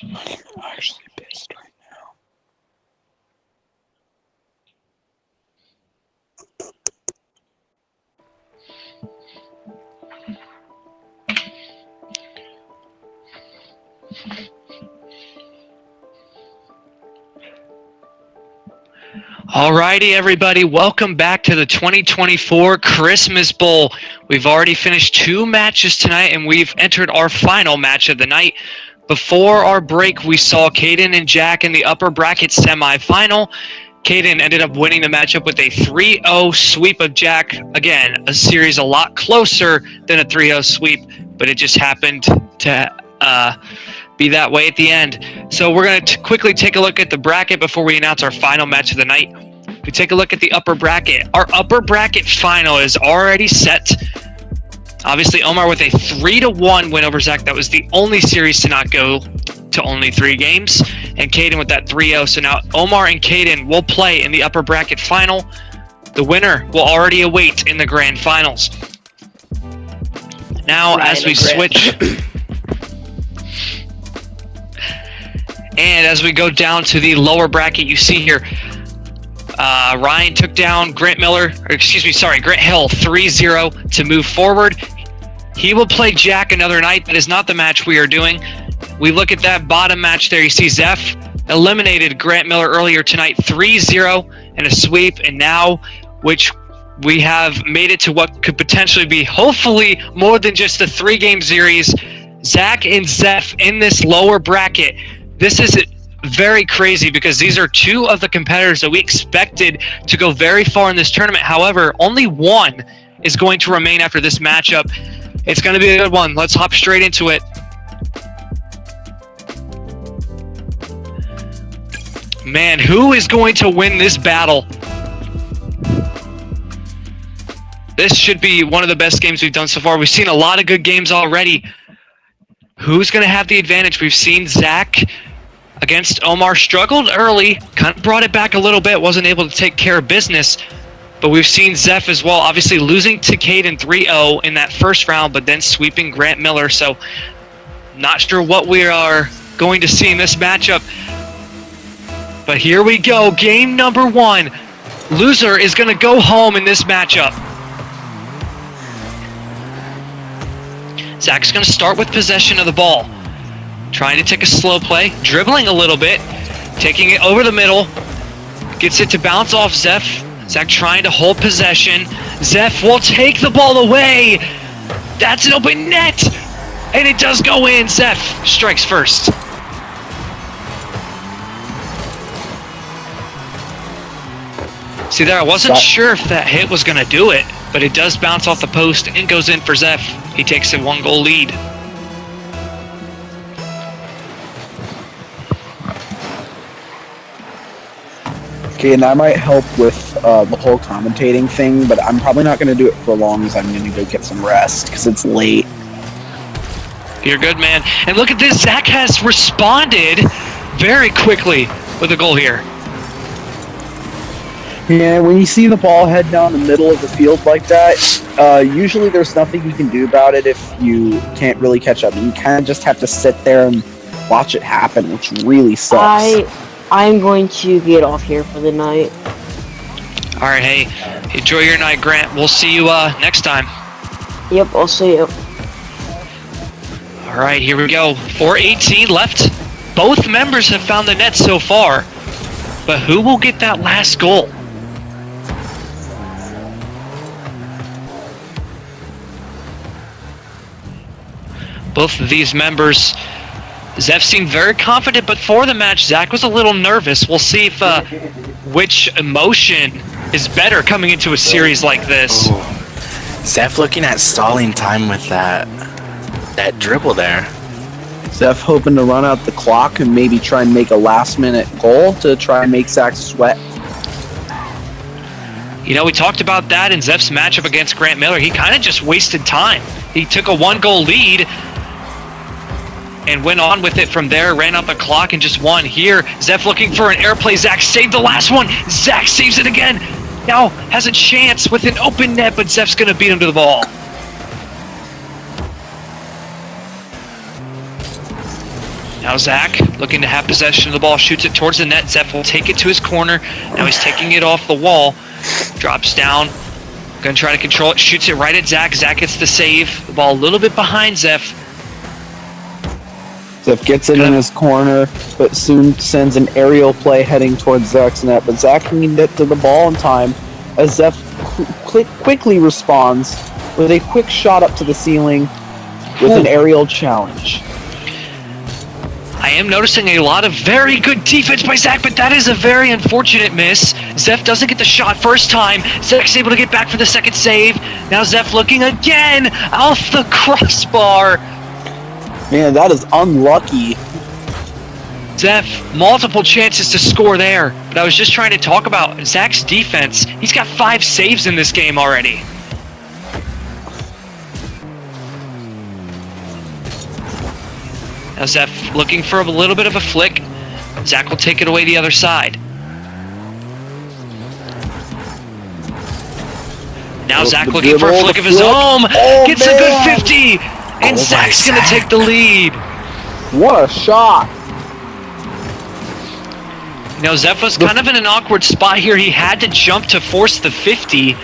I'm actually pissed right now. Alrighty, everybody, welcome back to the 2024 Christmas Bowl. We've already finished 2 matches tonight, and we've entered our final match of the night. Before our break, we saw Caden and Jack in the upper bracket semifinal. Caden ended up winning the matchup with a 3-0 sweep of Jack. Again, a series a lot closer than a 3-0 sweep, but it just happened to be that way at the end. So we're going to quickly take a look at the bracket before we announce our final match of the night. We take a look at the upper bracket. Our upper bracket final is already set. Obviously, Omar with a 3-1 win over Zach. That was the only series to not go to only 3 games. And Caden with that 3-0. So now Omar and Caden will play in the upper bracket final. The winner will already await in the grand finals. Now, as we switch... And as we go down to the lower bracket, you see here, Ryan took down Grant Hill 3-0 to move forward. He will play Jack another night. That is not the match we are doing. We look at that bottom match there. You see Zeph eliminated Grant Miller earlier tonight, 3-0 and a sweep. And now, which we have made it to what could potentially be, hopefully, more than just a 3-game series. Zach and Zeph in this lower bracket. This is very crazy because these are 2 of the competitors that we expected to go very far in this tournament. However, only one is going to remain after this matchup. It's going to be a good one. Let's hop straight into it. Man, who is going to win this battle? This should be one of the best games we've done so far. We've seen a lot of good games already. Who's going to have the advantage? We've seen Zach against Omar struggled early, kind of brought it back a little bit, wasn't able to take care of business. But we've seen Zeph as well, obviously losing to Caden 3-0 in that first round, but then sweeping Grant Miller. So not sure what we are going to see in this matchup. But here we go, game number 1. Loser is going to go home in this matchup. Zach's going to start with possession of the ball. Trying to take a slow play, dribbling a little bit, taking it over the middle. Gets it to bounce off Zeph. Zach trying to hold possession. Zeph will take the ball away. That's an open net. And it does go in. Zeph strikes first. See there, I wasn't sure if that hit was going to do it, but it does bounce off the post and goes in for Zeph. He takes a 1-goal lead. Okay, and that might help with the whole commentating thing, but I'm probably not going to do it for long as I'm going to go get some rest because it's late. You're good, man. And look at this. Zach has responded very quickly with a goal here. Yeah, when you see the ball head down the middle of the field like that, usually there's nothing you can do about it if you can't really catch up. You kind of just have to sit there and watch it happen, which really sucks. I'm going to get off here for the night. All right, hey, enjoy your night, Grant. We'll see you next time. Yep, I'll see you. All right, here we go. 4:18 left. Both members have found the net so far, but who will get that last goal? Both of these members, Zeph seemed very confident, but for the match, Zach was a little nervous. We'll see if which emotion is better coming into a series like this. Ooh. Zeph looking at stalling time with that dribble there. Zeph hoping to run out the clock and maybe try and make a last-minute goal to try and make Zach sweat. You know, we talked about that in Zeph's matchup against Grant Miller. He kind of just wasted time. He took a 1-goal lead and went on with it from there, ran out the clock and just won. Here, Zeph looking for an airplay. Zach saved the last one. Zach saves it again. Now has a chance with an open net, but Zeph's going to beat him to the ball. Now Now Zach, looking to have possession of the ball, shoots it towards the net. Zeph will take it to his corner. Now he's taking it off the wall. Drops down. Gonna try to control it. Shoots it right at Zach. Zach gets the save. The ball a little bit behind Zeph. Zeph gets it in his corner, but soon sends an aerial play heading towards Zach's net. But Zach can get to the ball in time as Zeph quickly responds with a quick shot up to the ceiling with an aerial challenge. I am noticing a lot of very good defense by Zach, but that is a very unfortunate miss. Zeph doesn't get the shot first time. Zach's able to get back for the second save. Now Zeph looking again off the crossbar. Man, that is unlucky. Zeph, multiple chances to score there. But I was just trying to talk about Zach's defense. He's got 5 saves in this game already. Now Zeph looking for a little bit of a flick. Zach will take it away the other side. Now Zach looking for a flick of his own. Gets a good 50. And Zach's going to take the lead. What a shot. Now Zeph was kind of in an awkward spot here. He had to jump to force the 50.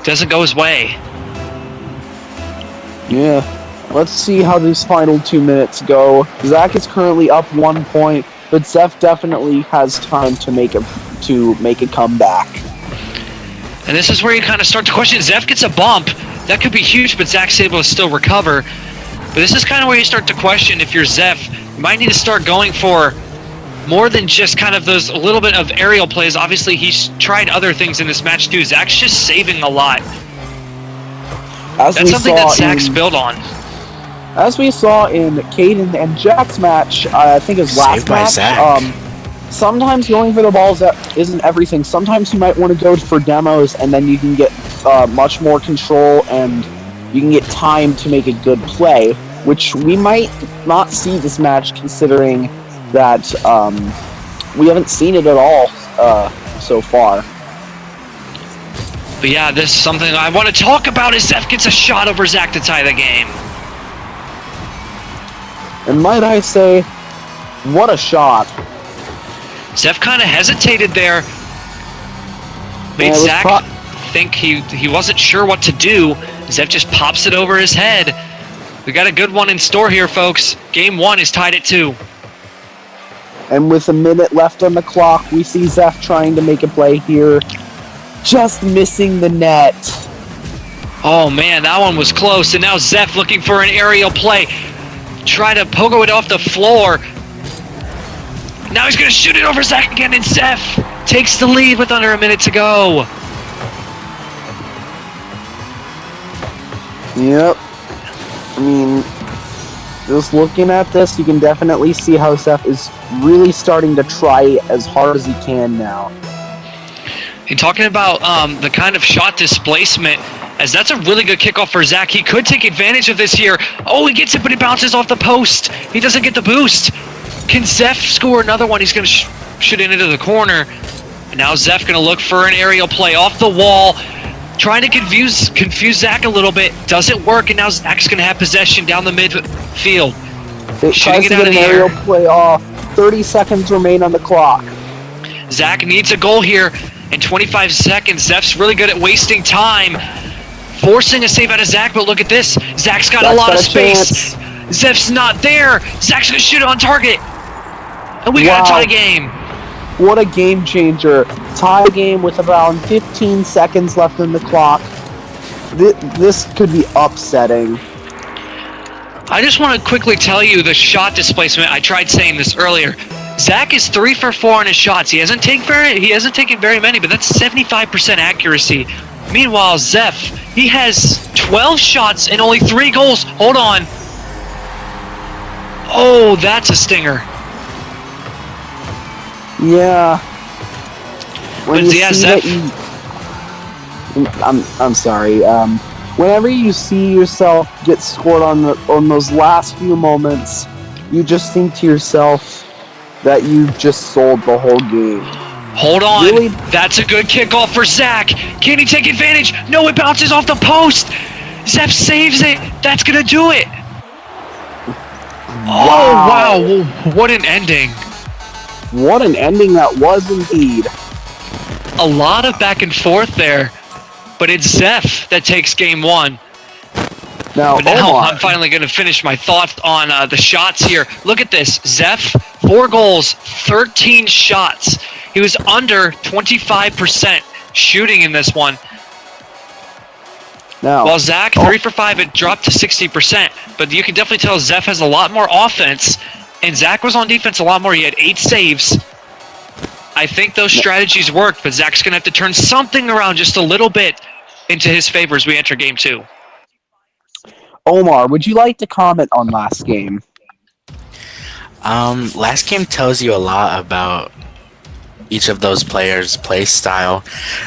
Doesn't go his way. Yeah. Let's see how these final 2 minutes go. Zach is currently up 1 point, but Zeph definitely has time to make a comeback. And this is where you kind of start to question. Zeph gets a bump. That could be huge, but Zach's able to still recover. But this is kind of where you start to question if you're Zeph. You might need to start going for more than just kind of those a little bit of aerial plays. Obviously, he's tried other things in this match too. Zach's just saving a lot. That's something that Zach's built on. As we saw in Caden and Jack's match, I think his last match, sometimes going for the balls isn't everything. Sometimes you might want to go for demos, and then you can get much more control, and you can get time to make a good play, which we might not see this match, considering that we haven't seen it at all so far. But yeah, this is something I want to talk about. Is Zeph gets a shot over Zach to tie the game. And might I say, what a shot. Zeph kind of hesitated there. Made Zach think he wasn't sure what to do. Zeph just pops it over his head. We got a good one in store here, folks. Game 1 is tied at 2. And with a minute left on the clock, we see Zeph trying to make a play here. Just missing the net. Oh man, that one was close. And now Zeph looking for an aerial play. Try to pogo it off the floor. Now he's going to shoot it over Zach again, and Zeph takes the lead with under a minute to go. Yep. I mean, just looking at this, you can definitely see how Zeph is really starting to try as hard as he can now. And talking about the kind of shot displacement, as that's a really good kickoff for Zach. He could take advantage of this here. Oh, he gets it, but he bounces off the post. He doesn't get the boost. Can Zeph score another one? He's going to shoot it into the corner. And now Zeph going to look for an aerial play off the wall. Trying to confuse Zach a little bit. Doesn't work, and now Zach's going to have possession down the midfield. Shooting it out of the air. Aerial play off. 30 seconds remain on the clock. Zach needs a goal here in 25 seconds. Zeph's really good at wasting time. Forcing a save out of Zach, but look at this. Zach's got a lot of space. Zeph's not there. Zach's going to shoot it on target. And we got a tie game. What a game changer. Tie game with around 15 seconds left on the clock. This could be upsetting. I just want to quickly tell you the shot displacement. I tried saying this earlier. Zach is 3 for 4 on his shots. He hasn't taken very many, but that's 75% accuracy. Meanwhile, Zeph, he has 12 shots and only 3 goals. Hold on. Oh, that's a stinger. Yeah. When but yeah, Zeph. I'm sorry. Whenever you see yourself get scored on those last few moments, you just think to yourself that you just sold the whole game. Hold on. Really? That's a good kickoff for Zach. Can he take advantage? No, it bounces off the post. Zeph saves it. That's going to do it. Oh, wow. What an ending. What an ending that was indeed. A lot of back and forth there, but it's Zeph that takes game one. Now, But now Omar, I'm finally going to finish my thoughts on the shots here. Look at this. Zeph, 4 goals, 13 shots. He was under 25% shooting in this one. now, While Zach, 3 for 5, it dropped to 60%. But you can definitely tell Zeph has a lot more offense. And Zach was on defense a lot more. He had 8 saves. I think those strategies worked, but Zach's going to have to turn something around just a little bit into his favor as we enter game 2. Omar, would you like to comment on last game? Last game tells you a lot about each of those players' play style.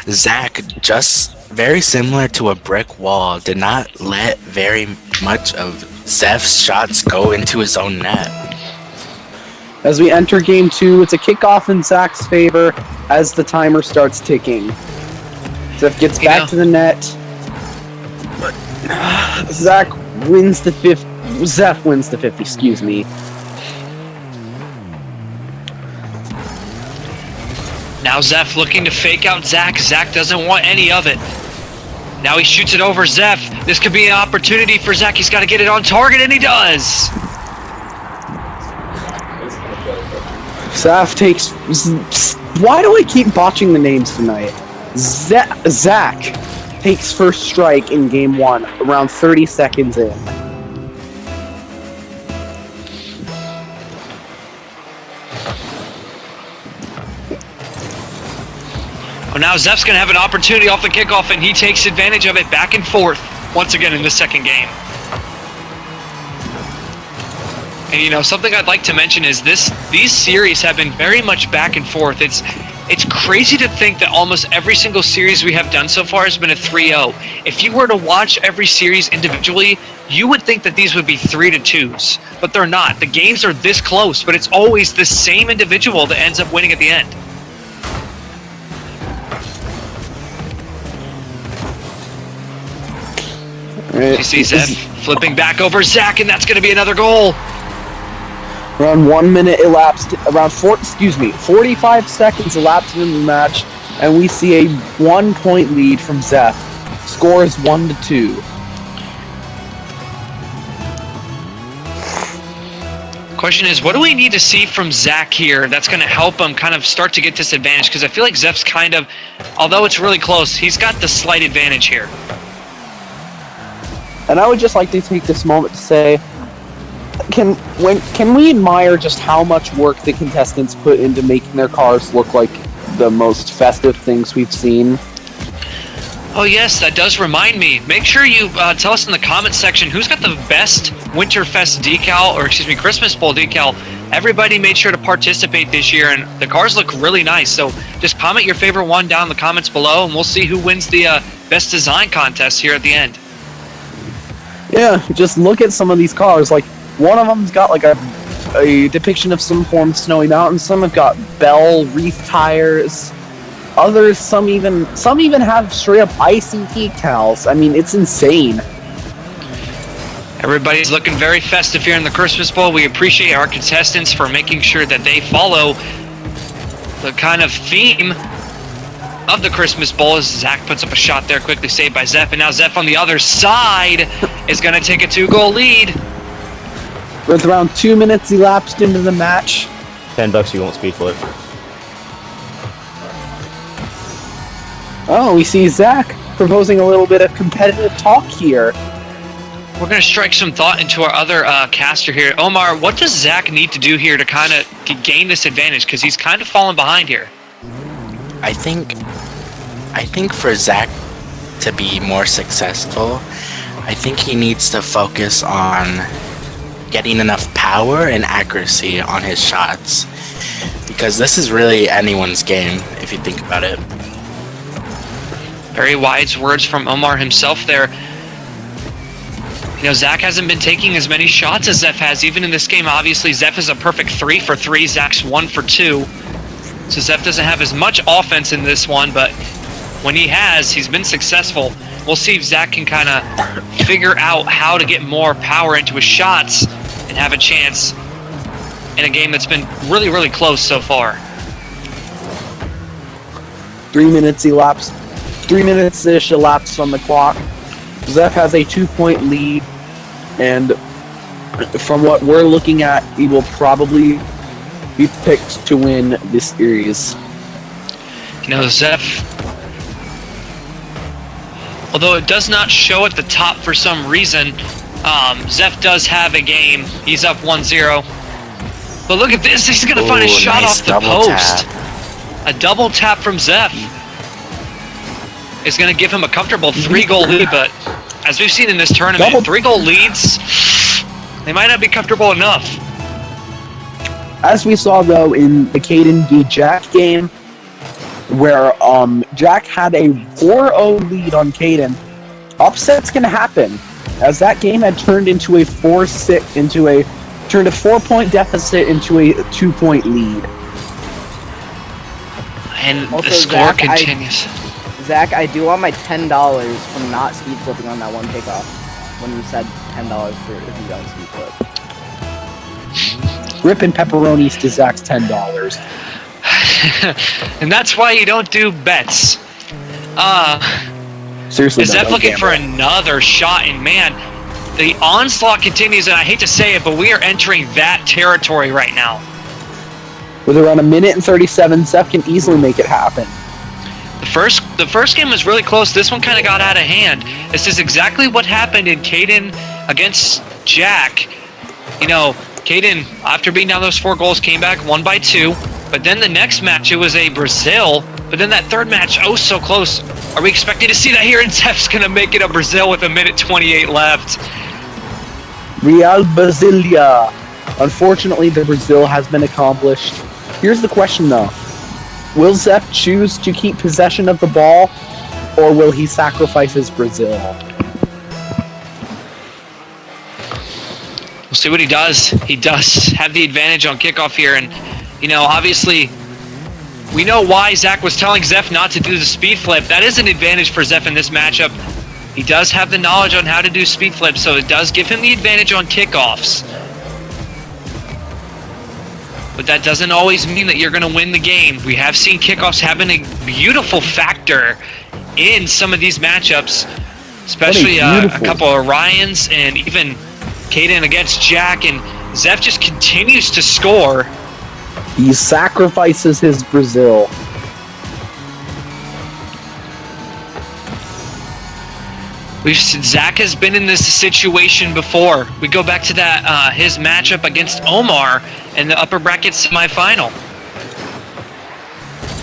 Zach, just very similar to a brick wall, did not let very much of Zeph's shots go into his own net. As we enter game 2, it's a kickoff in Zach's favor as the timer starts ticking. Zeph gets back to the net. Zach wins the 50. Zeph wins the 50, excuse me. Now Zeph looking to fake out Zach. Zach doesn't want any of it. Now he shoots it over Zeph. This could be an opportunity for Zach. He's got to get it on target, and he does. Zeph takes... Why do I keep botching the names tonight? Zach takes first strike in game 1, around 30 seconds in. Oh, now Zeph's going to have an opportunity off the kickoff, and he takes advantage of it back and forth once again in the second game. And you know, something I'd like to mention is these series have been very much back and forth. It's crazy to think that almost every single series we have done so far has been a 3-0. If you were to watch every series individually, you would think that these would be 3-2s, but they're not. The games are this close, but it's always the same individual that ends up winning at the end. You see Zeph flipping back over Zach, and that's going to be another goal. Around 1 minute elapsed, around 45 seconds elapsed in the match, and we see a 1-point lead from Zeph. Score is 1-2. Question is, what do we need to see from Zach here that's going to help him kind of start to get this advantage? Because I feel like Zeph's kind of, although it's really close, he's got the slight advantage here. And I would just like to take this moment to say, can we admire just how much work the contestants put into making their cars look like the most festive things we've seen? Oh yes, that does remind me. Make sure you tell us in the comments section who's got the best Winterfest decal, or excuse me, Christmas Bowl decal. Everybody made sure to participate this year, and the cars look really nice. So just comment your favorite one down in the comments below, and we'll see who wins the best design contest here at the end. Yeah, just look at some of these cars. Like, one of them's got like a depiction of some form of snowy mountain. Some have got bell wreath tires. Others, some even have straight up icy decals. I mean, it's insane. Everybody's looking very festive here in the Christmas Bowl. We appreciate our contestants for making sure that they follow the kind of theme of the Christmas Bowl. As Zach puts up a shot there, quickly saved by Zeph, and now Zeph on the other side is going to take a 2-goal lead. With around 2 minutes elapsed into the match. $10 you won't speed flip. Oh, we see Zach proposing a little bit of competitive talk here. We're going to strike some thought into our other caster here. Omar, what does Zach need to do here to kind of gain this advantage? Because he's kind of fallen behind here. I think for Zach to be more successful, I think he needs to focus on getting enough power and accuracy on his shots, because this is really anyone's game if you think about it. Very wise words from Omar himself there. You know, Zach hasn't been taking as many shots as Zeph has, even in this game. Obviously, Zeph is a perfect 3 for 3. Zach's 1 for 2. So Zeph doesn't have as much offense in this one, but when he has, he's been successful. We'll see if Zach can kind of figure out how to get more power into his shots. and have a chance in a game that's been really, really close so far. 3 minutes elapsed. 3 minutes-ish elapsed on the clock. Zeph has a 2-point lead, and from what we're looking at, he will probably be picked to win this series. You know, Zeph, although it does not show at the top for some reason, Zeph does have a game. He's up 1-0. But look at this, he's going to find a shot nice off the post. A double tap from Zeph is going to give him a comfortable 3-goal lead, but as we've seen in this tournament, 3-goal leads, they might not be comfortable enough. As we saw, though, in the Caden v. Jack game, where Jack had a 4-0 lead on Caden, upset's going to happen, as that game had turned into a 4-point deficit into a 2-point lead. And Also, the score Zach, continues. Zach, I do want my $10 from not speed flipping on that one kickoff. When you said $10 for if you don't speed flip. Ripping pepperonis to Zach's $10. And that's why you don't do bets. Seriously, Is Zeph looking for another shot? And man, the onslaught continues, and I hate to say it, but we are entering that territory right now. With around 1 minute and 37, Zeph can easily make it happen. The first game was really close. This one kind of got out of hand. This is exactly what happened in Caden against Jack. You know, Caden, after being down those 4 goals, came back, won by 2. But then the next match, it was a Brazil. But then that third match, oh, so close. Are we expecting to see that here? And Zeph's going to make it a Brazil with 1:28 left. Real Brasilia. Unfortunately, the Brazil has been accomplished. Here's the question, though. Will Zeph choose to keep possession of the ball, or will he sacrifice his Brazil? We'll see what he does. He does have the advantage on kickoff here. And, you know, obviously, we know why Zach was telling Zeph not to do the speed flip. That is an advantage for Zeph in this matchup. He does have the knowledge on how to do speed flips, so it does give him the advantage on kickoffs. But that doesn't always mean that you're going to win the game. We have seen kickoffs having a beautiful factor in some of these matchups, especially a couple of Ryans and even Caden against Jack, and Zeph just continues to score. He sacrifices his Brazil. Zach has been in this situation before. We go back to that his matchup against Omar in the upper bracket semifinal.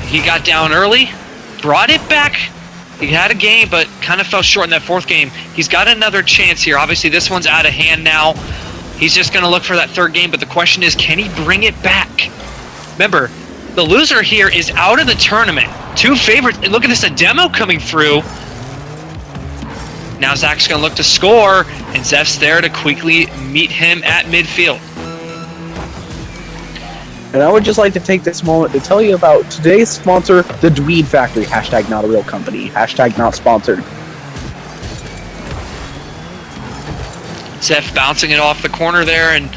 He got down early, brought it back. He had a game, but kind of fell short in that 4th game. He's got another chance here. Obviously, this one's out of hand now. He's just going to look for that 3rd game, but the question is, can he bring it back? Remember, the loser here is out of the tournament. 2 favorites. Look at this, a demo coming through. Now Zach's going to look to score, and Zeph's there to quickly meet him at midfield. And I would just like to take this moment to tell you about today's sponsor, the Dweed Factory. Hashtag not a real company. Hashtag not sponsored. Zeph bouncing it off the corner there, and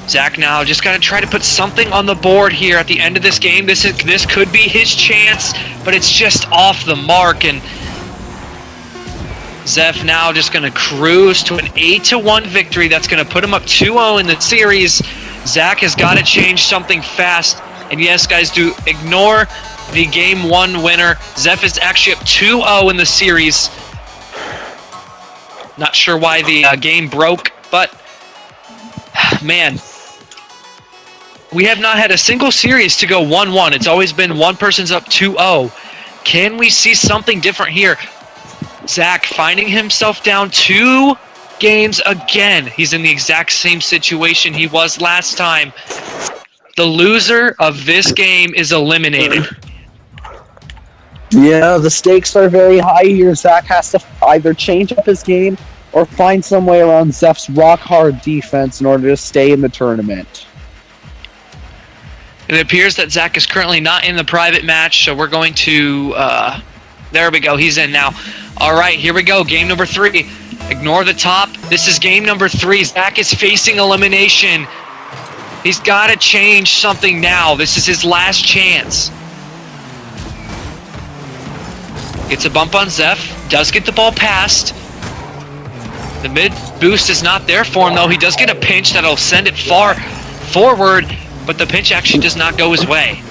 Zach now just got to try to put something on the board here at the end of this game. This could be his chance, but it's just off the mark, and Zeph now just going to cruise to an 8-1 victory. That's going to put him up 2-0 in the series. Zach has got to change something fast. And yes, guys, do ignore the Game 1 winner. Zeph is actually up 2-0 in the series. Not sure why the game broke, but man, we have not had a single series to go 1-1. It's always been one person's up 2-0. Can we see something different here? Zach finding himself down 2 games again. He's in the exact same situation he was last time. The loser of this game is eliminated. Yeah, the stakes are very high here. Zach has to either change up his game or find some way around Zeph's rock-hard defense in order to stay in the tournament. It appears that Zach is currently not in the private match, so we're going to... there we go, he's in now. All right, here we go, game number 3. Ignore the top. This is game number 3. Zach is facing elimination. He's got to change something now. This is his last chance. Gets a bump on Zeph. Does get the ball passed. The mid boost is not there for him, though. He does get a pinch that'll send it far forward, but the pinch actually does not go his way.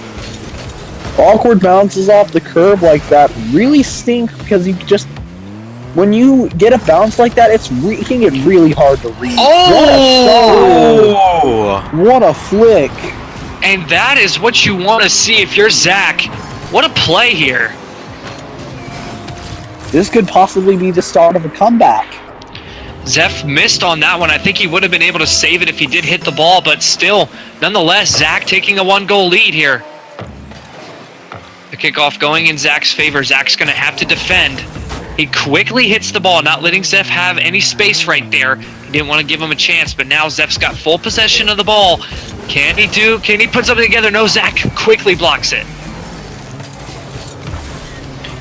Awkward bounces off the curb like that really stink because you just... When you get a bounce like that, it can get really hard to read. Oh! What a flick. And that is what you want to see if you're Zach. What a play here. This could possibly be the start of a comeback. Zeph missed on that one. I think he would have been able to save it if he did hit the ball, but still, nonetheless, Zach taking a 1-goal lead here. The kickoff going in Zach's favor. Zach's going to have to defend. He quickly hits the ball, not letting Zeph have any space right there. He didn't want to give him a chance, but now Zeph's got full possession of the ball. Can he put something together? No, Zach quickly blocks it.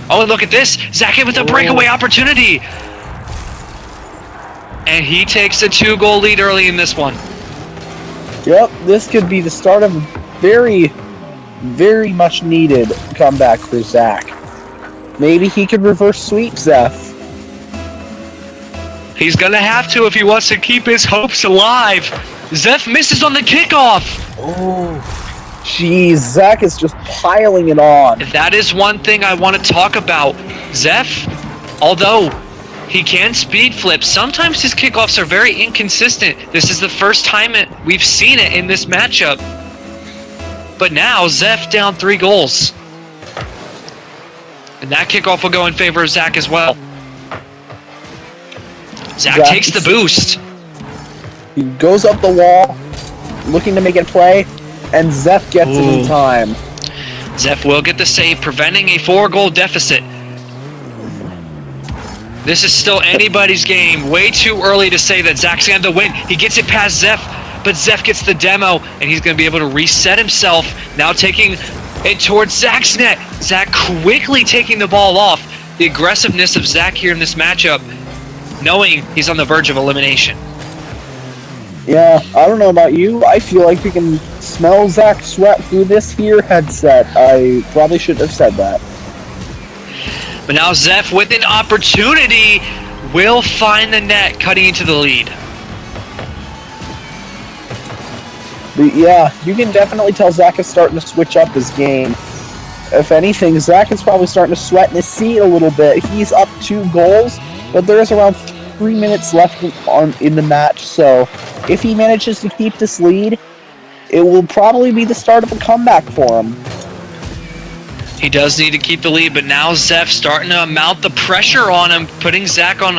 Oh, and look at this. Zach with a breakaway opportunity. And he takes a 2-goal lead early in this one. Yep, this could be the start of a very, very much needed comeback for Zach. Maybe he could reverse sweep Zeph. He's going to have to if he wants to keep his hopes alive. Zeph misses on the kickoff. Oh, jeez, Zach is just piling it on. That is one thing I want to talk about. Zeph, although he can speed flip, sometimes his kickoffs are very inconsistent. This is the first time we've seen it in this matchup. But now, Zeph down 3 goals. And that kickoff will go in favor of Zach as well. Zach takes the boost. He goes up the wall, looking to make it play, and Zeph gets it in time. Zeph will get the save, preventing a 4-goal deficit. This is still anybody's game. Way too early to say that Zach's going to win. He gets it past Zeph, but Zeph gets the demo, and he's going to be able to reset himself. Now taking it towards Zach's net. Zach quickly taking the ball off. The aggressiveness of Zach here in this matchup, knowing he's on the verge of elimination. Yeah, I don't know about you. I feel like we can smell Zach sweat through this here headset. I probably shouldn't have said that. But now Zeph with an opportunity will find the net, cutting into the lead. But yeah, you can definitely tell Zach is starting to switch up his game. If anything, Zach is probably starting to sweat in his seat a little bit. He's up 2 goals, but there's around 3 minutes left in the match, so if he manages to keep this lead, it will probably be the start of a comeback for him. He does need to keep the lead, but now Zeph starting to mount the pressure on him, putting Zach on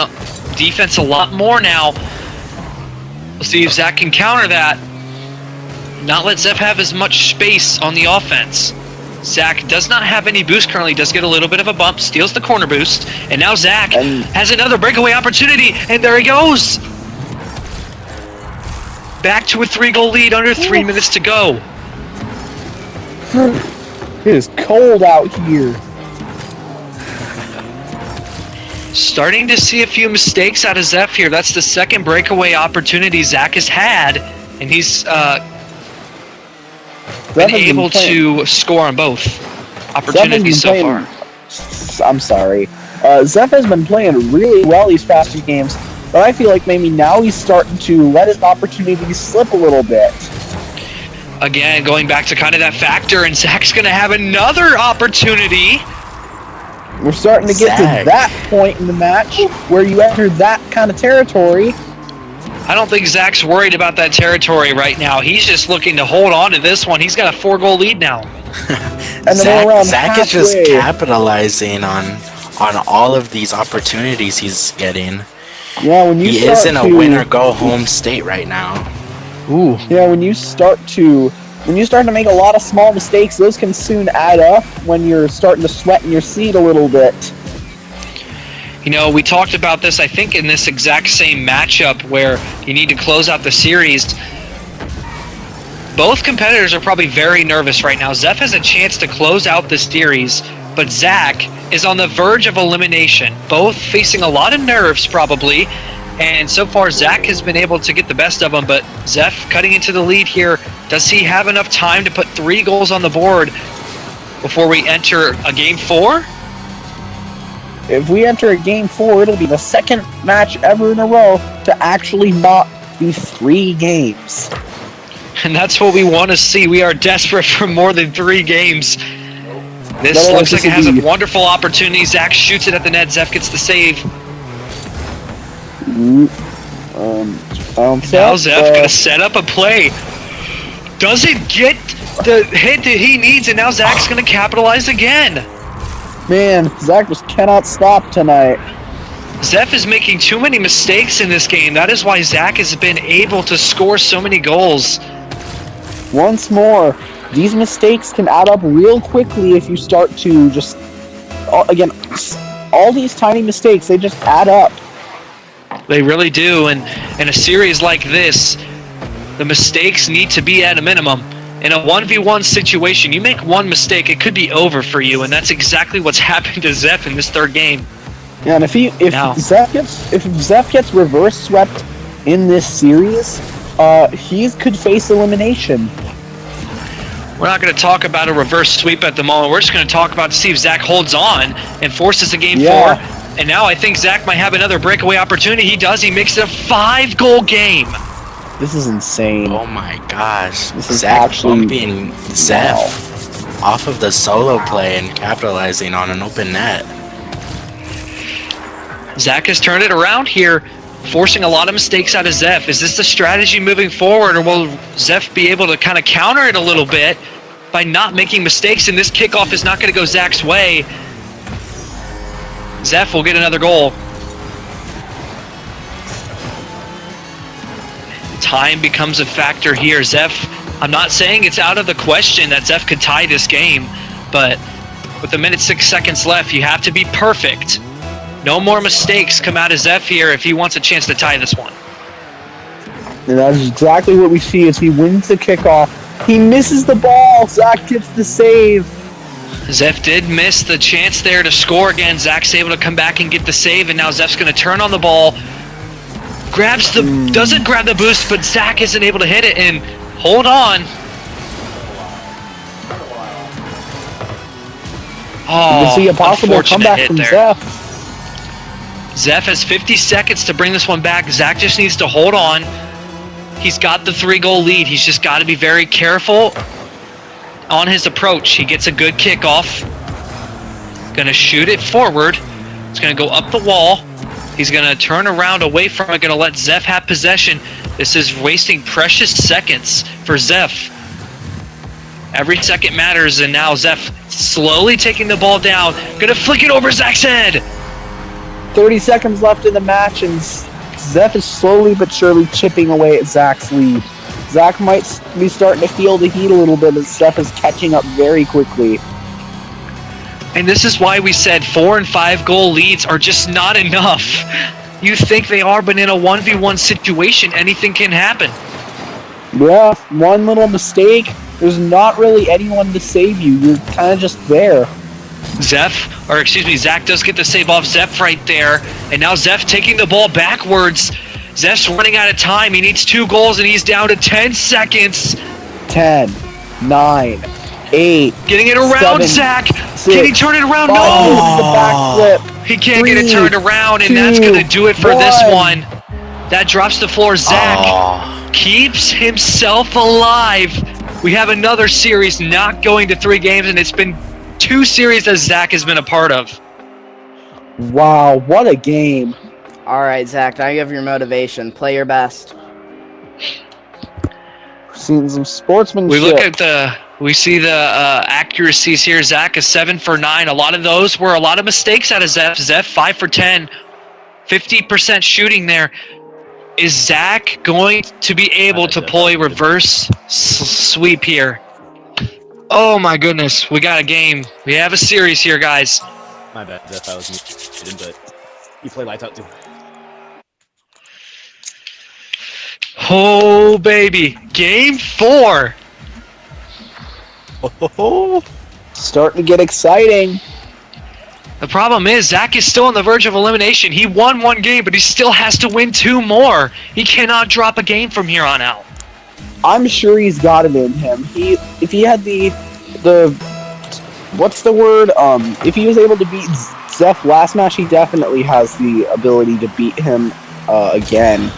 defense a lot more now. We'll see if Zach can counter that. Not let Zeph have as much space on the offense. Zach does not have any boost currently, does get a little bit of a bump, steals the corner boost, and now Zach has another breakaway opportunity, and there he goes! Back to a 3-goal lead, under 3 minutes to go. It is cold out here. Starting to see a few mistakes out of Zeph here. That's the second breakaway opportunity Zach has had, and he's been able to score on both opportunities so far. I'm sorry. Zeph has been playing really well these past 2 games, but I feel like maybe now he's starting to let his opportunities slip a little bit. Again, going back to kind of that factor, and Zach's going to have another opportunity. We're starting to get to that point in the match where you enter that kind of territory. I don't think Zach's worried about that territory right now. He's just looking to hold on to this one. He's got a 4-goal lead now. And then Zach is just capitalizing on all of these opportunities he's getting. Yeah, when you he is in a win-or-go-home state right now. Ooh. Yeah, when you start to make a lot of small mistakes, those can soon add up when you're starting to sweat in your seat a little bit. You know, we talked about this, I think, in this exact same matchup where you need to close out the series. Both competitors are probably very nervous right now. Zeph has a chance to close out the series but Zach is on the verge of elimination. Both facing a lot of nerves, probably. And so far, Zach has been able to get the best of him, but Zeph cutting into the lead here. Does he have enough time to put 3 goals on the board before we enter a game 4? If we enter a game 4, it'll be the second match ever in a row to actually not be 3 games. And that's what we want to see. We are desperate for more than 3 games. This looks like it has a wonderful opportunity. Zach shoots it at the net. Zeph gets the save. Now Zeph gonna set up a play. Doesn't get the hit that he needs, and now Zach's gonna capitalize again. Man, Zach just cannot stop tonight. Zeph is making too many mistakes in this game. That is why Zach has been able to score so many goals. Once more, these mistakes can add up real quickly if you start to just... Again, all these tiny mistakes, they just add up. They really do, and in a series like this, the mistakes need to be at a minimum. In a 1v1 situation, you make one mistake, it could be over for you, and that's exactly what's happened to Zeph in this 3rd game. Yeah, and if Zeph gets reverse swept in this series, he could face elimination. We're not going to talk about a reverse sweep at the moment. We're just going to talk about to see if Zach holds on and forces a game 4. And now I think Zach might have another breakaway opportunity. He does. He makes it a 5-goal game. This is insane. Oh my gosh. This is Zach actually bumping Zeph off of the solo play and capitalizing on an open net. Zach has turned it around here, forcing a lot of mistakes out of Zeph. Is this the strategy moving forward, or will Zeph be able to kind of counter it a little bit by not making mistakes? And this kickoff is not going to go Zach's way. Zeph will get another goal. Time becomes a factor here. Zeph, I'm not saying it's out of the question that Zeph could tie this game, but with 1:06 seconds left, you have to be perfect. No more mistakes come out of Zeph here if he wants a chance to tie this one. And that's exactly what we see as he wins the kickoff. He misses the ball. Zach gets the save. Zeph did miss the chance there to score again. Zach's able to come back and get the save, and now Zeph's going to turn on the ball. Doesn't grab the boost, but Zach isn't able to hit it, and hold on. Oh, you can see a possible comeback from Zeph. Zeph has 50 seconds to bring this one back. Zach just needs to hold on. He's got the 3-goal lead. He's just got to be very careful on his approach. He gets a good kickoff. Gonna shoot it forward. It's gonna go up the wall. He's gonna turn around away from it. Gonna let Zeph have possession. This is wasting precious seconds for Zeph. Every second matters, and now Zeph slowly taking the ball down. Gonna flick it over Zach's head. 30 seconds left in the match, and Zeph is slowly but surely chipping away at Zach's lead. Zach might be starting to feel the heat a little bit as Zeph is catching up very quickly. And this is why we said 4 and 5 goal leads are just not enough. You think they are, but in a 1v1 situation, anything can happen. Yeah, one little mistake, there's not really anyone to save you. You're kind of just there. Zach does get the save off Zeph right there. And now Zeph taking the ball backwards. Zeph's running out of time. He needs 2 goals, and he's down to 10 seconds. 10, 9, 8. Getting it around, 7, Zach. 6, Can he turn it around? 5, No. the backflip. He can't 3, get it turned around, and 2, that's going to do it for 1. this one. That drops the floor. Zach keeps himself alive. We have another series not going to 3 games, and it's been 2 series that Zach has been a part of. Wow, what a game. Alright, Zach, now you have your motivation. Play your best. Seen some sportsmanship. We see the accuracies here. Zach is 7 for 9. A lot of those were a lot of mistakes out of Zeph. Zeph 5 for 10. 50% shooting there. Is Zach going to be able to pull a reverse sweep here? Oh my goodness, we got a game. We have a series here, guys. My bad, Zeph, I was muted, but you play lights out too. Oh baby, game 4. Starting to get exciting. The problem is, Zach is still on the verge of elimination. He won 1 game, but he still has to win 2 more. He cannot drop a game from here on out. I'm sure he's got it in him. If he had the what's the word? If he was able to beat Zeph last match, he definitely has the ability to beat him again.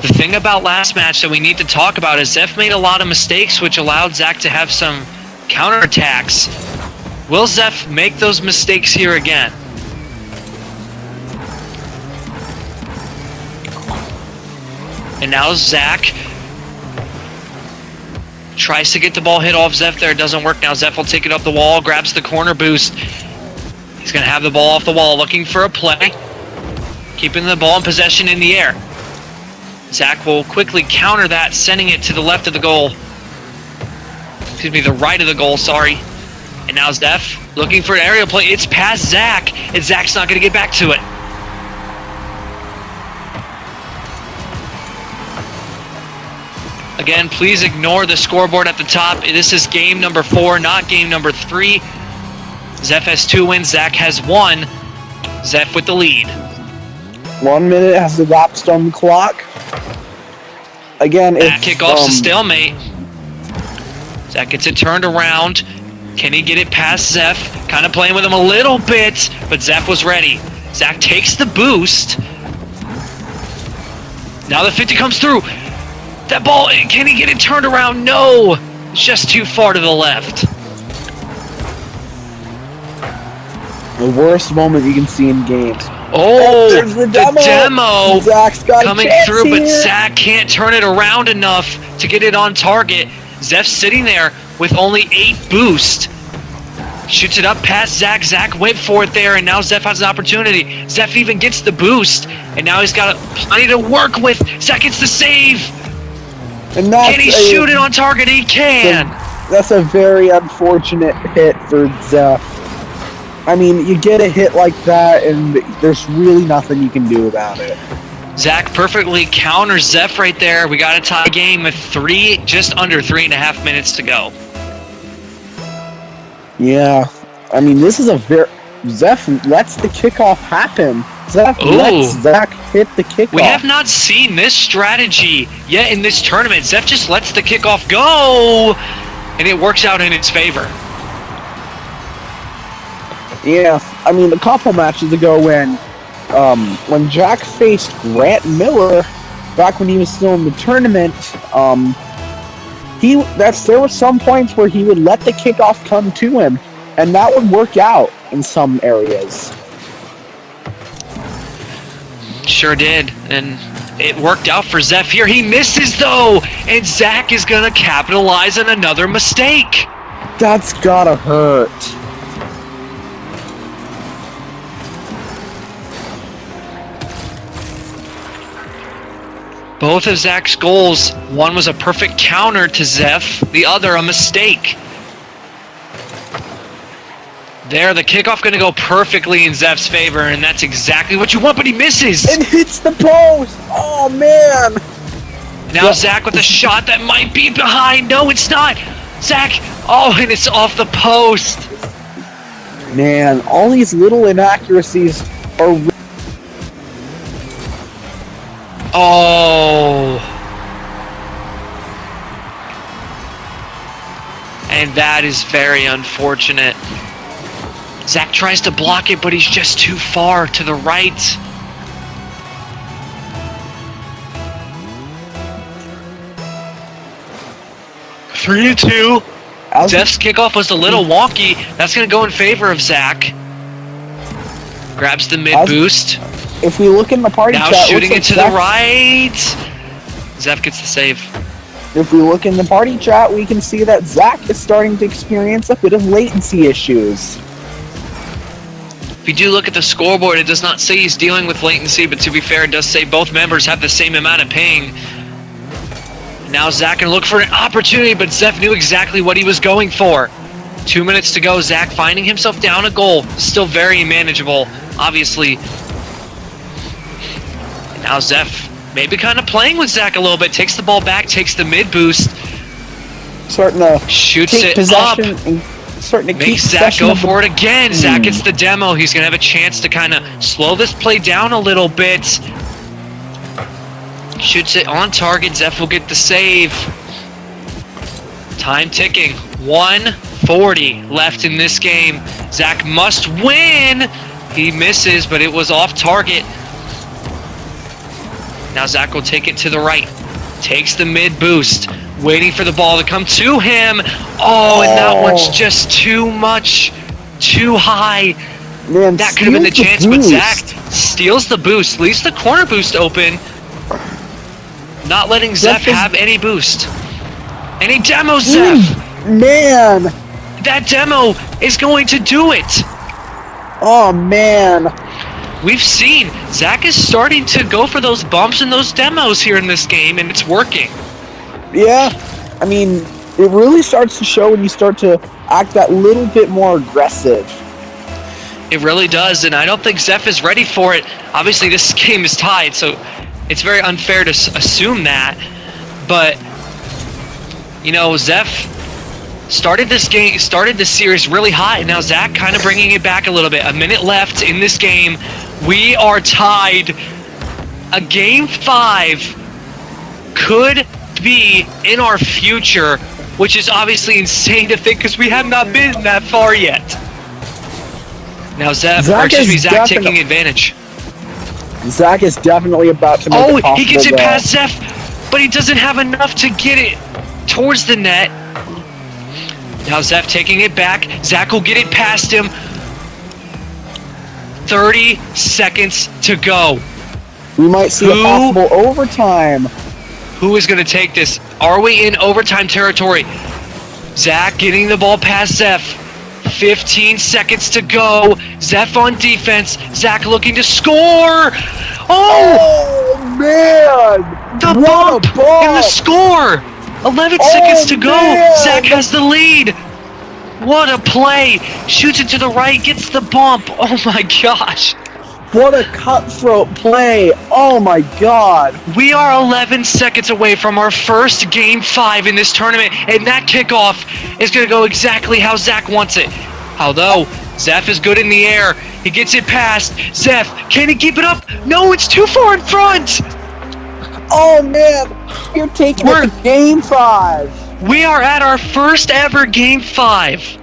The thing about last match that we need to talk about is Zeph made a lot of mistakes, which allowed Zach to have some counterattacks. Will Zeph make those mistakes here again? And now Zach tries to get the ball hit off Zeph there. It doesn't work now. Zeph will take it up the wall, grabs the corner boost. He's going to have the ball off the wall, looking for a play. Keeping the ball in possession in the air. Zach will quickly counter that, sending it to the left of the goal. Excuse me, the right of the goal, sorry. And now Zeph looking for an aerial play. It's past Zach, and Zach's not going to get back to it. Again, please ignore the scoreboard at the top. This is game number 4, not game number 3. Zeph has 2 wins, Zach has 1. Zeph with the lead. 1 minute has elapsed on the clock. Again, That it's kickoff's a stalemate. Zach gets it turned around. Can he get it past Zeph? Kind of playing with him a little bit, but Zeph was ready. Zach takes the boost. Now the 50 comes through. That ball, can he get it turned around? No! It's just too far to the left. the worst moment you can see in games. Oh, there's the demo Zach's got coming a chance through, but here. Zach can't turn it around enough to get it on target. Zeph's sitting there with only 8 boost. Shoots it up past Zach. Zach went for it there, and now Zeph has an opportunity. Zeph even gets the boost, and now he's got plenty to work with. Zach gets the save. And that's Can he shoot it on target? He can. That's a very unfortunate hit for Zeph. I mean, you get a hit like that, and there's really nothing you can do about it. Zach perfectly counters Zeph right there. We got a tie game with just under 3.5 minutes to go. Yeah, I mean, this is a very... Zeph lets the kickoff happen. Zeph lets Zach hit the kickoff. We have not seen this strategy yet in this tournament. Zeph just lets the kickoff go, and it works out in its favor. Yeah, I mean, a couple matches ago when Jack faced Grant Miller, back when he was still in the tournament, there were some points where he would let the kickoff come to him, and that would work out in some areas. Sure did, and it worked out for Zeph here. He misses though, and Zach is gonna capitalize on another mistake. That's gotta hurt. Both of Zach's goals, one was a perfect counter to Zeph, the other a mistake. There, the kickoff going to go perfectly in Zeph's favor, and that's exactly what you want, but he misses! It hits the post! Oh, man! Now Zach with a shot that might be behind. No, it's not! Zach! Oh, and it's off the post! Man, all these little inaccuracies are... Oh! And that is very unfortunate. Zach tries to block it, but he's just too far to the right. Three to 2. Zeph's kickoff was a little wonky. That's going to go in favor of Zach. Grabs the mid boost. If we look in the party Now chat, shooting like it to the right. Zeph gets the save. If we look in the party chat, we can see that Zach is starting to experience a bit of latency issues. If you do look at the scoreboard, it does not say he's dealing with latency, but to be fair, it does say both members have the same amount of ping. Now Zach can look for an opportunity, but Zeph knew exactly what he was going for. 2 minutes to go. Zach finding himself down a goal. Still very manageable, obviously. And now Zeph maybe kind of playing with Zach a little bit. Takes the ball back, takes the mid boost. Starting to Shoots take it possession up. and starting to keep Makes Zach possession go of the- for it again. Zach gets the demo. He's going to have a chance to kind of slow this play down a little bit. Shoots it on target. Zeph will get the save. Time ticking. 1:40 left in this game. Zach must win. He misses, but it was off target. Now Zach will take it to the right. Takes the mid boost. Waiting for the ball to come to him. Oh, and that one's just too much. Too high. Man, That could have been the steals chance, but boost. Zach steals the boost. Leaves the corner boost open. Not letting Zeph have any boost. And he demos Zeph. Man! That demo is going to do it. Oh, man. We've seen Zach is starting to go for those bumps and those demos here in this game, and it's working. Yeah. I mean, it really starts to show when you start to act that little bit more aggressive. It really does, and I don't think Zeph is ready for it. Obviously, this game is tied, so it's very unfair to assume that. But, you know, Zeph started this series really hot, and now Zach kind of bringing it back a little bit. A minute left in this game. We are tied. A game 5 could be in our future, which is obviously insane to think because we have not been that far yet. Now Zach taking advantage. Zach is definitely about to make it possible. He gets it past Zeph, but he doesn't have enough to get it towards the net. Now Zeph taking it back. Zach will get it past him. 30 seconds to go. We might see a possible overtime. Who is going to take this? Are we in overtime territory? Zach getting the ball past Zeph. 15 seconds to go. Zeph on defense. Zach looking to score. Oh man! The What bump a bump! and the score. 11 seconds to go. Man! Zach has the lead. What a play. Shoots it to the right. Gets the bump. Oh my gosh. What a cutthroat play. Oh my god. We are 11 seconds away from our first Game 5 in this tournament, and that kickoff is going to go exactly how Zach wants it. Although, Zeph is good in the air. He gets it past. Zeph, can he keep it up? No, it's too far in front. Oh man, you're taking it to Game 5. We are at our first ever Game 5.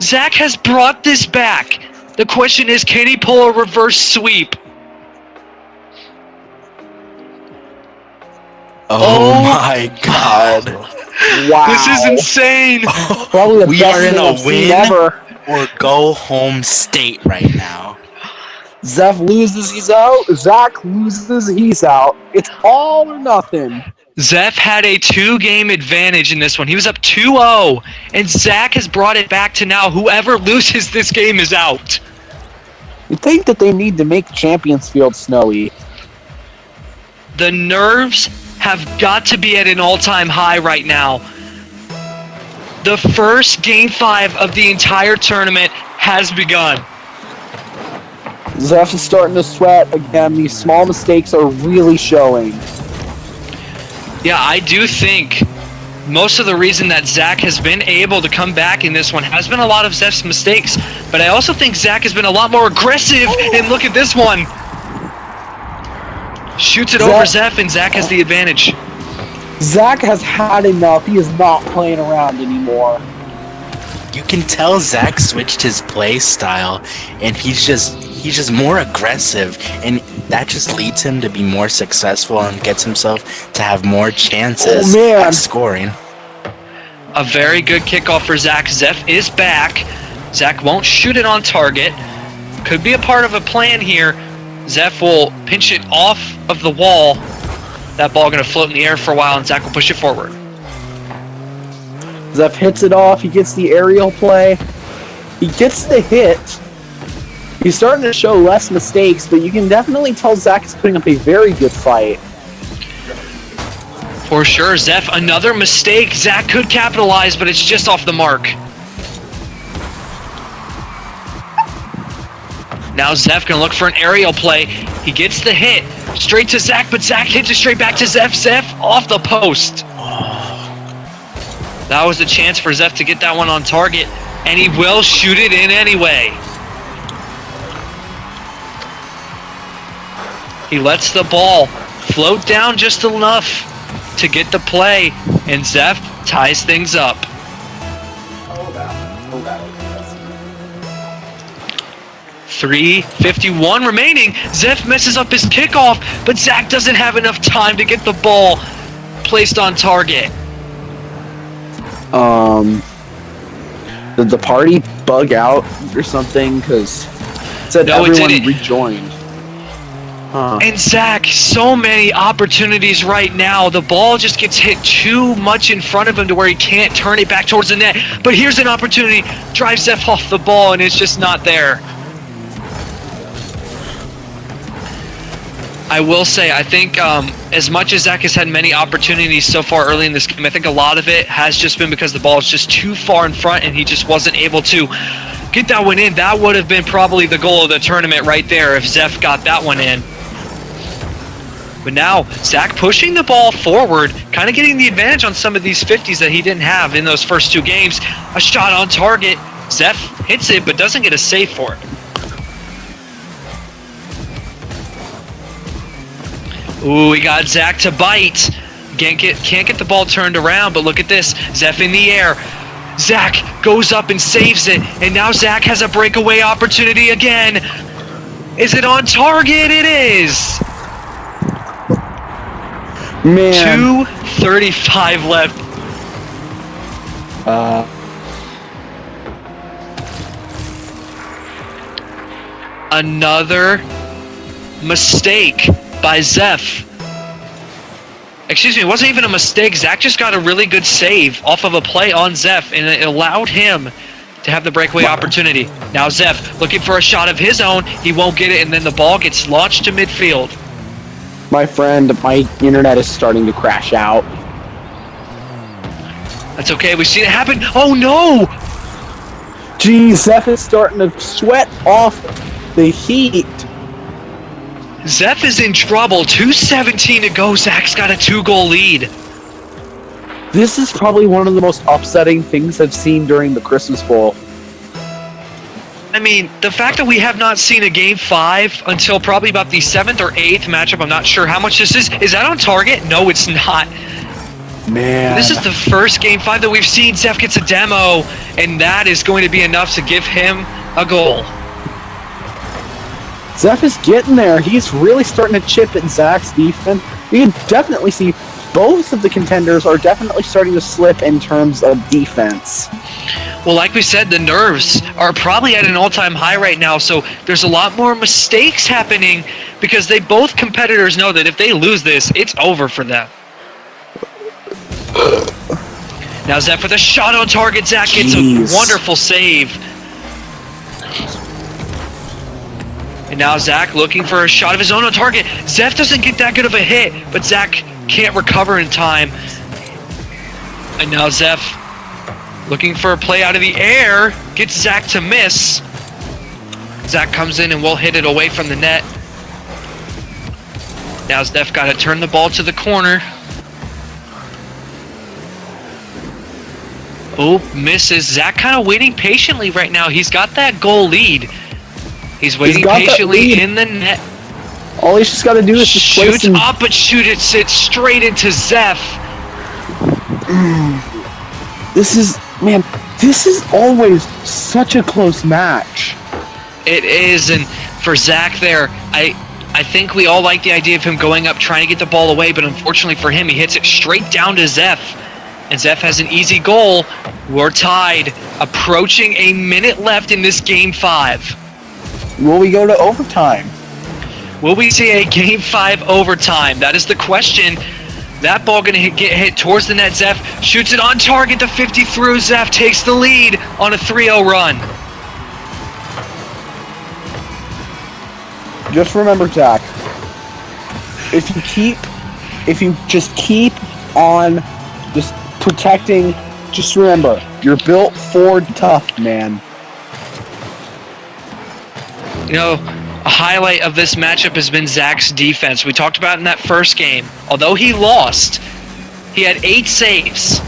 Zach has brought this back. The question is, can he pull a reverse sweep? Oh my god. Wow. This is insane. Probably the We best are in thing a I've seen win ever. or go home state right now. Zeph loses, he's out. Zach loses, he's out. It's all or nothing. Zeph had a 2-game advantage in this one. He was up 2-0, and Zach has brought it back to now whoever loses this game is out. You think that they need to make Champions Field snowy. The nerves have got to be at an all-time high right now. The first Game 5 of the entire tournament has begun. Zeph is starting to sweat again. These small mistakes are really showing. Yeah, I do think most of the reason that Zach has been able to come back in this one has been a lot of Zeph's mistakes, but I also think Zach has been a lot more aggressive, and look at this one. Shoots it over Zeph, and Zach has the advantage. Zach has had enough. He is not playing around anymore. You can tell Zach switched his play style, and he's just more aggressive, and that just leads him to be more successful and gets himself to have more chances at scoring. A very good kickoff for Zach. Zeph is back. Zach won't shoot it on target. Could be a part of a plan here. Zeph will pinch it off of the wall. That ball going to float in the air for a while, and Zach will push it forward. Zeph hits it off. He gets the aerial play. He gets the hit. He's starting to show less mistakes, but you can definitely tell Zach is putting up a very good fight. For sure, Zeph, another mistake. Zach could capitalize, but it's just off the mark. Now Zeph gonna look for an aerial play. He gets the hit straight to Zach, but Zach hits it straight back to Zeph. Zeph off the post. That was a chance for Zeph to get that one on target. And he will shoot it in anyway. He lets the ball float down just enough to get the play, and Zeph ties things up. 3:51 remaining. Zeph messes up his kickoff, but Zach doesn't have enough time to get the ball placed on target. Did the party bug out or something? Because it said No, it everyone didn't. rejoined. Huh. And Zach, so many opportunities right now. The ball just gets hit too much in front of him to where he can't turn it back towards the net. But here's an opportunity. Drive Zeph off the ball, and it's just not there. I will say, I think as much as Zach has had many opportunities so far early in this game, I think a lot of it has just been because the ball is just too far in front and he just wasn't able to get that one in. That would have been probably the goal of the tournament right there if Zeph got that one in. But now, Zach pushing the ball forward, kind of getting the advantage on some of these 50s that he didn't have in those first two games. A shot on target. Zeph hits it, but doesn't get a save for it. Ooh, we got Zach to bite. Can't get the ball turned around, but look at this. Zeph in the air. Zach goes up and saves it, and now Zach has a breakaway opportunity again. Is it on target? It is. Man. 2:35 left. Another mistake by Zeph. Excuse me, it wasn't even a mistake. Zach just got a really good save off of a play on Zeph, and it allowed him to have the breakaway opportunity. Now Zeph looking for a shot of his own. He won't get it, and then the ball gets launched to midfield. My friend, my internet is starting to crash out. That's okay, we've seen it happen. Oh no! Geez, Zeph is starting to sweat off the heat. Zeph is in trouble. 2:17 to go. Zach's got a 2-goal lead. This is probably one of the most upsetting things I've seen during the Christmas Bowl. I mean, the fact that we have not seen a Game 5 until probably about the 7th or 8th matchup, I'm not sure how much this is. Is that on target? No, it's not. Man. This is the first Game 5 that we've seen. Zeph gets a demo, and that is going to be enough to give him a goal. Zeph is getting there. He's really starting to chip at Zach's defense. You can definitely see both of the contenders are definitely starting to slip in terms of defense. Well, like we said, the nerves are probably at an all-time high right now, so there's a lot more mistakes happening because both competitors know that if they lose this, it's over for them. Now Zeph with a shot on target. Zach gets a wonderful save. And now Zach looking for a shot of his own on target. Zeph doesn't get that good of a hit, but Zach can't recover in time. And now Zeph looking for a play out of the air. Gets Zach to miss. Zach comes in and will hit it away from the net. Now Zeph got to turn the ball to the corner. Oh, misses. Zach kind of waiting patiently right now. He's got that goal lead. He's waiting patiently in the net. All he's just got to do is just shoots up and it sits straight into Zeph. This is always such a close match. It is, and for Zach there, I think we all like the idea of him going up trying to get the ball away, but unfortunately for him, he hits it straight down to Zeph. And Zeph has an easy goal. We're tied, approaching a minute left in this Game 5. Will we go to overtime? Will we see a Game 5 overtime? That is the question. That ball going to get hit towards the net. Zeph shoots it on target to 50 through. Zeph takes the lead on a 3-0 run. Just remember, Zach, if you just keep on just protecting, just remember, you're built for tough, man. You know, a highlight of this matchup has been Zach's defense. We talked about it in that first game. Although he lost, he had 8 saves.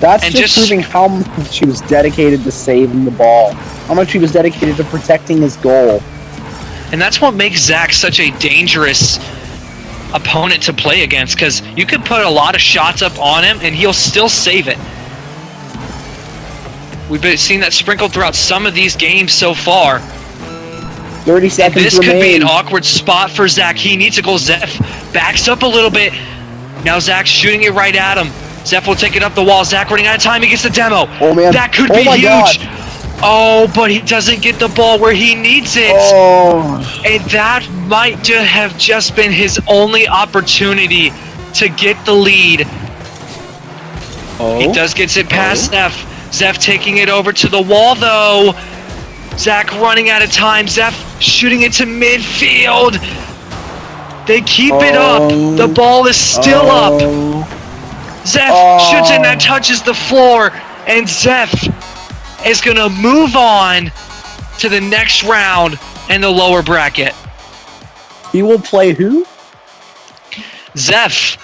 That's And just just- proving how much he was dedicated to saving the ball. How much he was dedicated to protecting his goal. And that's what makes Zach such a dangerous opponent to play against, because you could put a lot of shots up on him and he'll still save it. We've been seeing that sprinkled throughout some of these games so far. 30 And seconds this could be remain. an awkward spot for Zach. He needs to go. Zeph backs up a little bit. Now Zach's shooting it right at him. Zeph will take it up the wall. Zach running out of time. He gets the demo. Oh, man. That could Oh, be my huge. God. Oh, but he doesn't get the ball where he needs it. Oh. And that might have just been his only opportunity to get the lead. He does get it past Zeph. Zeph taking it over to the wall, though. Zach running out of time. Zeph shooting into midfield. They keep it up. The ball is still up. Zeph shoots and that touches the floor. And Zeph is going to move on to the next round in the lower bracket. He will play who? Zeph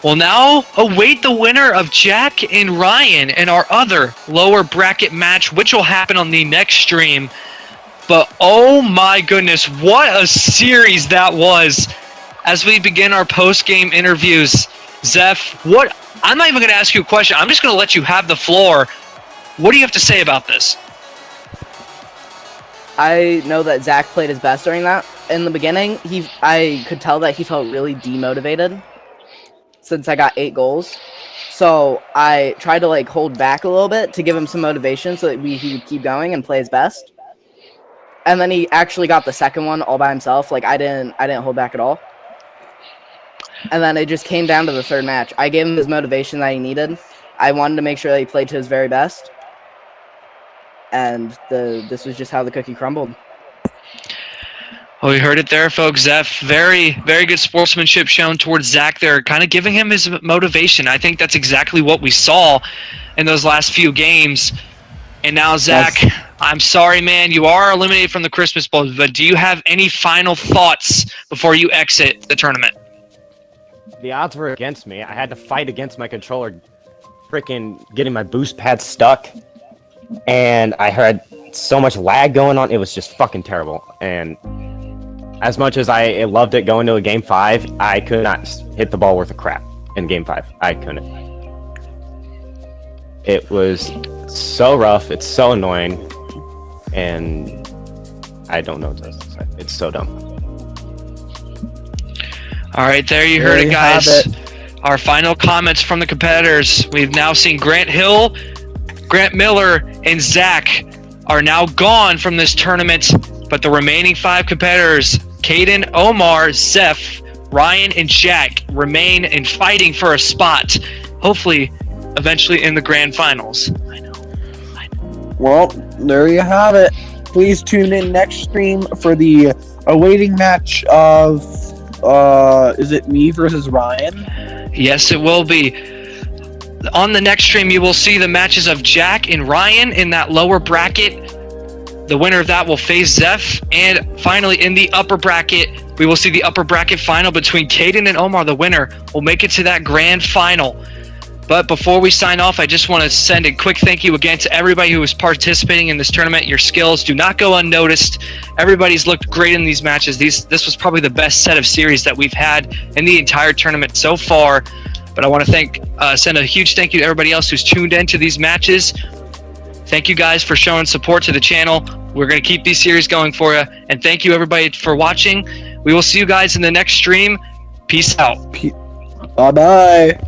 will now await the winner of Jack and Ryan in our other lower bracket match, which will happen on the next stream. But oh my goodness, what a series that was. As we begin our post-game interviews, Zeph, I'm not even going to ask you a question. I'm just going to let you have the floor. What do you have to say about this? I know that Zach played his best during that. In the beginning, I could tell that he felt really demotivated since I got 8 goals. So I tried to hold back a little bit to give him some motivation so that he would keep going and play his best. And then he actually got the second one all by himself. I didn't hold back at all. And then it just came down to the third match. I gave him his motivation that he needed. I wanted to make sure that he played to his very best. And this was just how the cookie crumbled. Well, we heard it there, folks. Zeph, very, very good sportsmanship shown towards Zach there, kind of giving him his motivation. I think that's exactly what we saw in those last few games. And now, Zach, I'm sorry, man, you are eliminated from the Christmas Bowl, but do you have any final thoughts before you exit the tournament? The odds were against me. I had to fight against my controller freaking getting my boost pad stuck. And I had so much lag going on. It was just fucking terrible. And as much as I loved it going to a Game 5, I could not hit the ball worth a crap in Game 5. I couldn't. It was so rough. It's so annoying. And I don't know what else to say. It's so dumb. All right, there you heard it, guys. Our final comments from the competitors. We've now seen Grant Hill, Grant Miller, and Zach are now gone from this tournament, but the remaining 5 competitors, Caden, Omar, Zeph, Ryan, and Jack, remain in fighting for a spot, hopefully eventually in the grand finals. I know. Well, there you have it. Please tune in next stream for the awaiting match of, is it me versus Ryan? Yes, it will be. On the next stream, you will see the matches of Jack and Ryan in that lower bracket. The winner of that will face Zeph. And finally, in the upper bracket, we will see the upper bracket final between Caden and Omar. The winner will make it to that grand final. But before we sign off, I just want to send a quick thank you again to everybody who is participating in this tournament. Your skills do not go unnoticed. Everybody's looked great in these matches. This was probably the best set of series that we've had in the entire tournament so far. But I want to send a huge thank you to everybody else who's tuned into these matches. Thank you guys for showing support to the channel. We're going to keep these series going for you. And thank you everybody for watching. We will see you guys in the next stream. Peace out. Bye-bye.